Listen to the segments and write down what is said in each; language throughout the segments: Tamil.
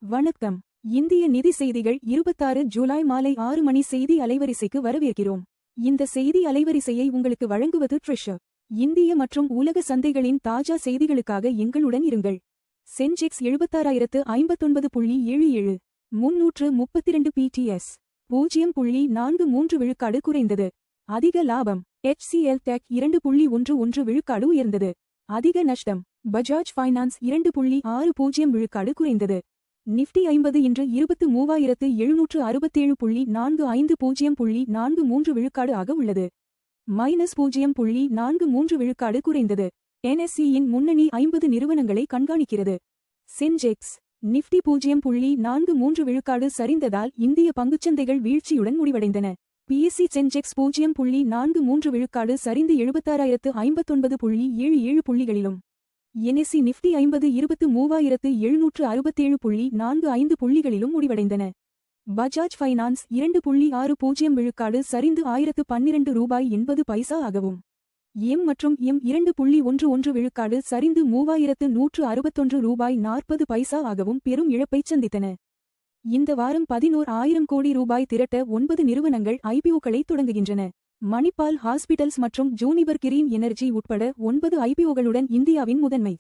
வணக்கம். இந்திய நிதி செய்திகள் 26 ஜூலை மாலை 6 மணி செய்தி அலைவரிசைக்கு வரவேற்கிறோம். இந்த செய்தி அலைவரிசையை உங்களுக்கு வழங்குவது ட்ரெஷர். இந்திய மற்றும் உலக சந்தைகளின் தாஜா செய்திகளுக்காக எங்களுடன் இருங்கள். சென்செக்ஸ் 76,059.77 332 PTS 0.43 விழுக்காடு குறைந்தது. அதிக லாபம். HCL Tech 2.11 விழுக்காடு உயர்ந்தது. அதிக நஷ்டம். பஜாஜ் ஃபைனான்ஸ் 2.60 விழுக்காடு குறைந்தது. நிஃப்டி 50 இன்று 23,767.45 விழுக்காடு ஆக உள்ளது. -0.43 விழுக்காடு குறைந்தது. NSE இன் முன்னணி 50 நிறுவனங்களை கண்காணிக்கிறது. சென்செக்ஸ் நிஃப்டி 0.43 விழுக்காடு சரிந்ததால் இந்திய பங்குச்சந்தைகள் வீழ்ச்சியுடன் முடிவடைந்தன. PSE சென்செக்ஸ் 0.43 விழுக்காடு சரிந்து 76,059.77 புள்ளிகளிலும். NSE நிஃப்டி 50 23,767.45 புள்ளிகளிலும் முடிவடைந்தன. பஜாஜ் ஃபைனான்ஸ் 2.60 விழுக்காடு சரிந்து ரூ.1012.80 ஆகவும். மற்றும் 2.11 விழுக்காடு சரிந்து ரூ.3161.40 ஆகவும் பெரும் இழப்பைச் சந்தித்தன. இந்த வாரம் 11,000 கோடி ரூபாய் திரட்ட 9 நிறுவனங்கள் IPOக்களை தொடங்குகின்றன. மணிப்பால் ஹாஸ்பிடல்ஸ் மற்றும் ஜூனிபர் கிரீன் எனர்ஜி உட்பட 9 IPOகளுடன் இந்தியாவின் முதன்மை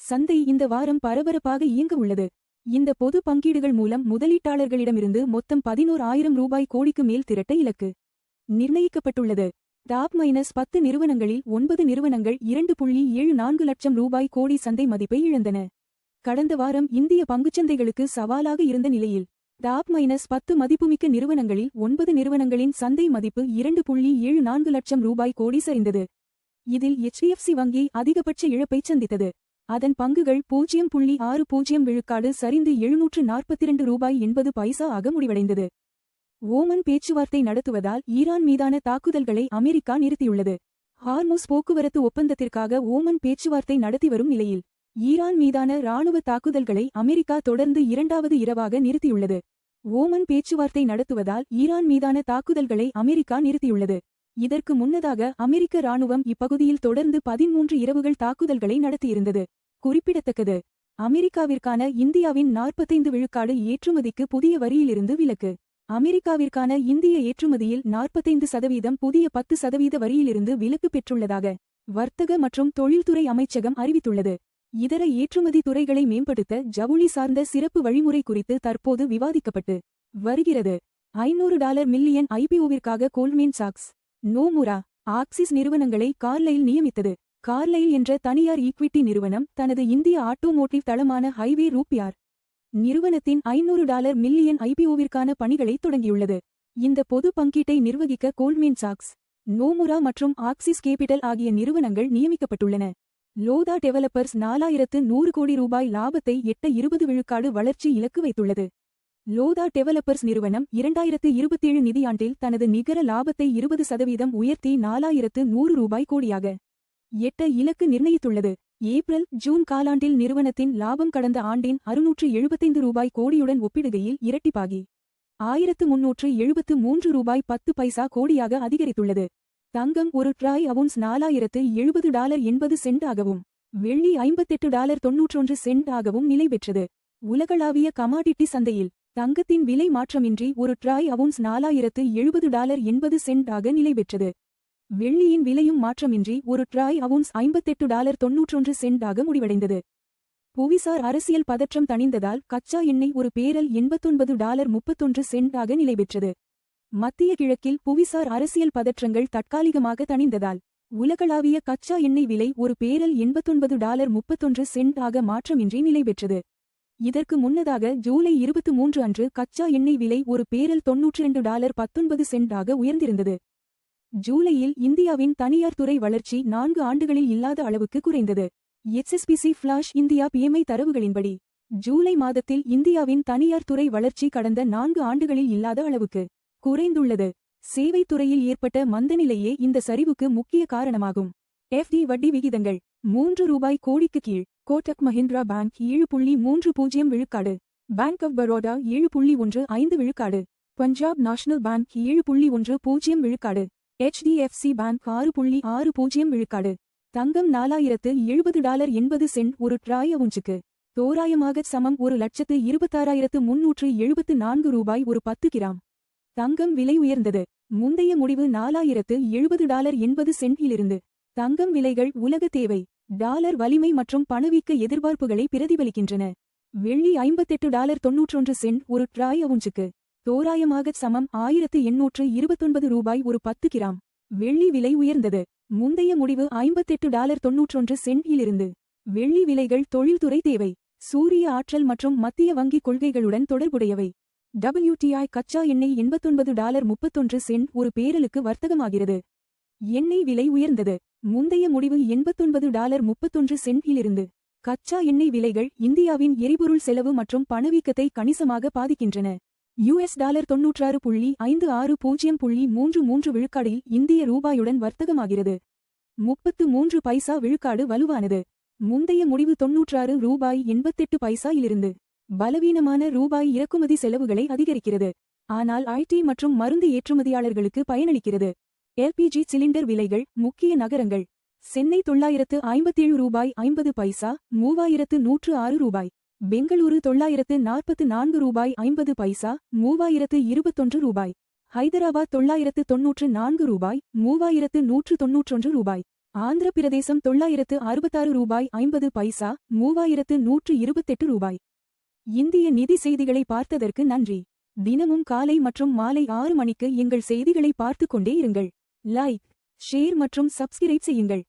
சந்தை இந்த வாரம் பரபரப்பாக இயங்க உள்ளது. இந்த பொது பங்கீடுகள் மூலம் முதலீட்டாளர்களிடமிருந்து மொத்தம் 11,000 கோடிக்கு மேல் திரட்ட இலக்கு நிர்ணயிக்கப்பட்டுள்ளது. டாப் -10 நிறுவனங்களில் 9 நிறுவனங்கள் 2.74 லட்சம் கோடி சந்தை மதிப்பை இழந்தன. கடந்த வாரம் இந்திய பங்குச்சந்தைகளுக்கு சவாலாக இருந்த நிலையில் டாப் -10 மதிப்புமிக்க நிறுவனங்களில் 9 நிறுவனங்களின் சந்தை மதிப்பு 2.74 லட்சம் கோடி சரிந்தது. இதில் HDFC வங்கி அதிகபட்ச இழப்பைச் சந்தித்தது. அதன் பங்குகள் 0.60 விழுக்காடு சரிந்து ரூ.742.80 ஆக முடிவடைந்தது. ஓமன் பேச்சுவார்த்தை நடத்துவதால் ஈரான் மீதான தாக்குதல்களை அமெரிக்கா நிறுத்தியுள்ளது. ஹார்முஸ் போக்குவரத்து ஒப்பந்தத்திற்காக ஓமன் பேச்சுவார்த்தை நடத்தி வரும் நிலையில் ஈரான் மீதான இராணுவ தாக்குதல்களை அமெரிக்கா தொடர்ந்து 2வது இரவாக நிறுத்தியுள்ளது. ஓமன் பேச்சுவார்த்தை நடத்துவதால் ஈரான் மீதான தாக்குதல்களை அமெரிக்கா நிறுத்தியுள்ளது. இதற்கு முன்னதாக அமெரிக்க இராணுவம் இப்பகுதியில் தொடர்ந்து 13 இரவுகள் தாக்குதல்களை நடத்தியிருந்தது குறிப்பிடத்தக்கது. அமெரிக்காவிற்கான இந்தியாவின் 45 விழுக்காடு ஏற்றுமதிக்கு புதிய வரியிலிருந்து விலக்கு. அமெரிக்காவிற்கான இந்திய ஏற்றுமதியில் 45% புதிய 10% வரியிலிருந்து விலக்கு பெற்றுள்ளதாக வர்த்தக மற்றும் தொழில்துறை அமைச்சகம் அறிவித்துள்ளது. இதர ஏற்றுமதி துறைகளை மேம்படுத்த ஜவுளி சார்ந்த சிறப்பு வழிமுறை குறித்து தற்போது விவாதிக்கப்பட்டு வருகிறது. $500 மில்லியன் IPOவிற்காக கோல்ட்மேன் சாக்ஸ், நோமுரா, ஆக்சிஸ் நிறுவனங்களை கார்லைல் நியமித்தது. கார்லைல் என்ற தனியார் ஈக்விட்டி நிறுவனம் தனது இந்திய ஆட்டோமோட்டிவ் தளமான ஹைவே ரூபியார் நிறுவனத்தின் $500 மில்லியன் IPOவிற்கான பணிகளை தொடங்கியுள்ளது. இந்த பொது பங்கீட்டை நிர்வகிக்க கோல்ட்மேன் சாக்ஸ், நோமுரா மற்றும் ஆக்சிஸ் கேபிட்டல் ஆகிய நிறுவனங்கள் நியமிக்கப்பட்டுள்ளன. லோதா டெவலப்பர்ஸ் 4,100 கோடி ரூபாய் லாபத்தை எட்ட 20 விழுக்காடு வளர்ச்சி இலக்கு வைத்துள்ளது. லோதா டெவலப்பர்ஸ் நிறுவனம் 2027 நிதியாண்டில் தனது நிகர லாபத்தை 20% உயர்த்தி 4,100 கோடியாக எட்ட இலக்கு நிர்ணயித்துள்ளது. ஏப்ரல் ஜூன் காலாண்டில் நிறுவனத்தின் லாபம் கடந்த ஆண்டின் 675 கோடியுடன் ஒப்பிடுகையில் இரட்டிப்பாகி 1,373 கோடியாக அதிகரித்துள்ளது. தங்கம் ஒரு ட்ராய் அவுன்ஸ் $4,070.80 ஆகவும் வெள்ளி $58.91 ஆகவும் நிலை பெற்றது. உலகளாவிய கமாடிட்டி சந்தையில் தங்கத்தின் விலை மாற்றமின்றி ஒரு ட்ராய் அவுன்ஸ் $4,070.80 ஆக நிலை பெற்றது. வெள்ளியின் விலையும் மாற்றமின்றி ஒரு ட்ராய் அவுன்ஸ் $58.91 ஆக முடிவடைந்தது. புவிசார் அரசியல் பதற்றம் தணிந்ததால் கச்சா எண்ணெய் ஒரு பேரல் $89.31 ஆக நிலை பெற்றது. மத்திய கிழக்கில் புவிசார் அரசியல் பதற்றங்கள் தற்காலிகமாக தணிந்ததால் உலகளாவிய கச்சா எண்ணெய் விலை ஒரு பேரல் $89.31 ஆக மாற்றமின்றி நிலை பெற்றது. இதற்கு முன்னதாக ஜூலை 23 அன்று கச்சா எண்ணெய் விலை ஒரு பேரல் $92.19 ஆக உயர்ந்திருந்தது. ஜூலையில் இந்தியாவின் தனியார் துறை வளர்ச்சி 4 ஆண்டுகளில் இல்லாத அளவுக்கு குறைந்தது. HSBC ஃபிளாஷ் இந்தியா PMI தரவுகளின்படி ஜூலை மாதத்தில் இந்தியாவின் தனியார் துறை வளர்ச்சி கடந்த 4 ஆண்டுகளில் இல்லாத அளவுக்கு குறைந்துள்ளது. சேவைத் துறையில் ஏற்பட்ட மந்தநிலையே இந்த சரிவுக்கு முக்கிய காரணமாகும். FD வட்டி விகிதங்கள் ரூபாய் 3 கோடிக்கு கீழ். கோட்டக் மஹிந்திரா பேங்க் 7.30 விழுக்காடு. பேங்க் ஆஃப் பரோடா 7.15 விழுக்காடு. பஞ்சாப் நேஷனல் பேங்க் 7.10 விழுக்காடு. HDFC பேங்க் 6.60 விழுக்காடு. தங்கம் $4,070.80 ஒரு ட்ராய் அவுன்ஸுக்கு. தோராயமாக சமம் 1,26,374 ரூபாய் ஒரு 10 கிராம். தங்கம் விலை உயர்ந்தது. முந்தைய முடிவு $4,070 இலிருந்து. தங்கம் விலைகள் உலக தேவை, டாலர் வலிமை மற்றும் பணவீக்க எதிர்பார்ப்புகளை பிரதிபலிக்கின்றன. வெள்ளி $58.91 ஒரு ட்ராய் அவுன்ஸுக்கு. தோராயமாக சமம் 1,829 ரூபாய் ஒரு 10 கிராம். வெள்ளி விலை உயர்ந்தது. முந்தைய முடிவு $58.91 இலிருந்து. வெள்ளி விலைகள் தொழில்துறை தேவை, சூரிய ஆற்றல் மற்றும் மத்திய வங்கி கொள்கைகளுடன் தொடர்புடையவை. WTI கச்சா எண்ணெய் $89.31 ஒரு பேரலுக்கு வர்த்தகமாகிறது. எண்ணெய் விலை உயர்ந்தது. முந்தைய முடிவு $89.31 இலிருந்து. கச்சா எண்ணெய் விலைகள் இந்தியாவின் எரிபொருள் செலவு மற்றும் பணவீக்கத்தை கணிசமாக பாதிக்கின்றன. $96.56.33 விழுக்காடில் இந்திய ரூபாயுடன் வர்த்தகமாகிறது. 33 பைசா விழுக்காடு வலுவானது. முந்தைய முடிவு $96.88 இலிருந்து. பலவீனமான ரூபாய் இறக்குமதி செலவுகளை அதிகரிக்கிறது, ஆனால் ஐடி மற்றும் மருந்து ஏற்றுமதியாளர்களுக்கு பயனளிக்கிறது. LPG சிலிண்டர் விலைகள் முக்கிய நகரங்கள். சென்னை $957.50, $3,106 ரூபாய். பெங்களூரு $944.50, $3,021 ரூபாய். ஹைதராபாத் $994 ரூபாய், $3,191 ரூபாய். ஆந்திர பிரதேசம் $966.50, $3,128 ரூபாய். இந்திய நிதி செய்திகளை பார்த்ததற்கு நன்றி. தினமும் காலை மற்றும் மாலை 6 மணிக்கு எங்கள் செய்திகளை பார்த்துக் கொண்டே இருங்கள். லைக், ஷேர் மற்றும் சப்ஸ்கிரைப் செய்யுங்கள்.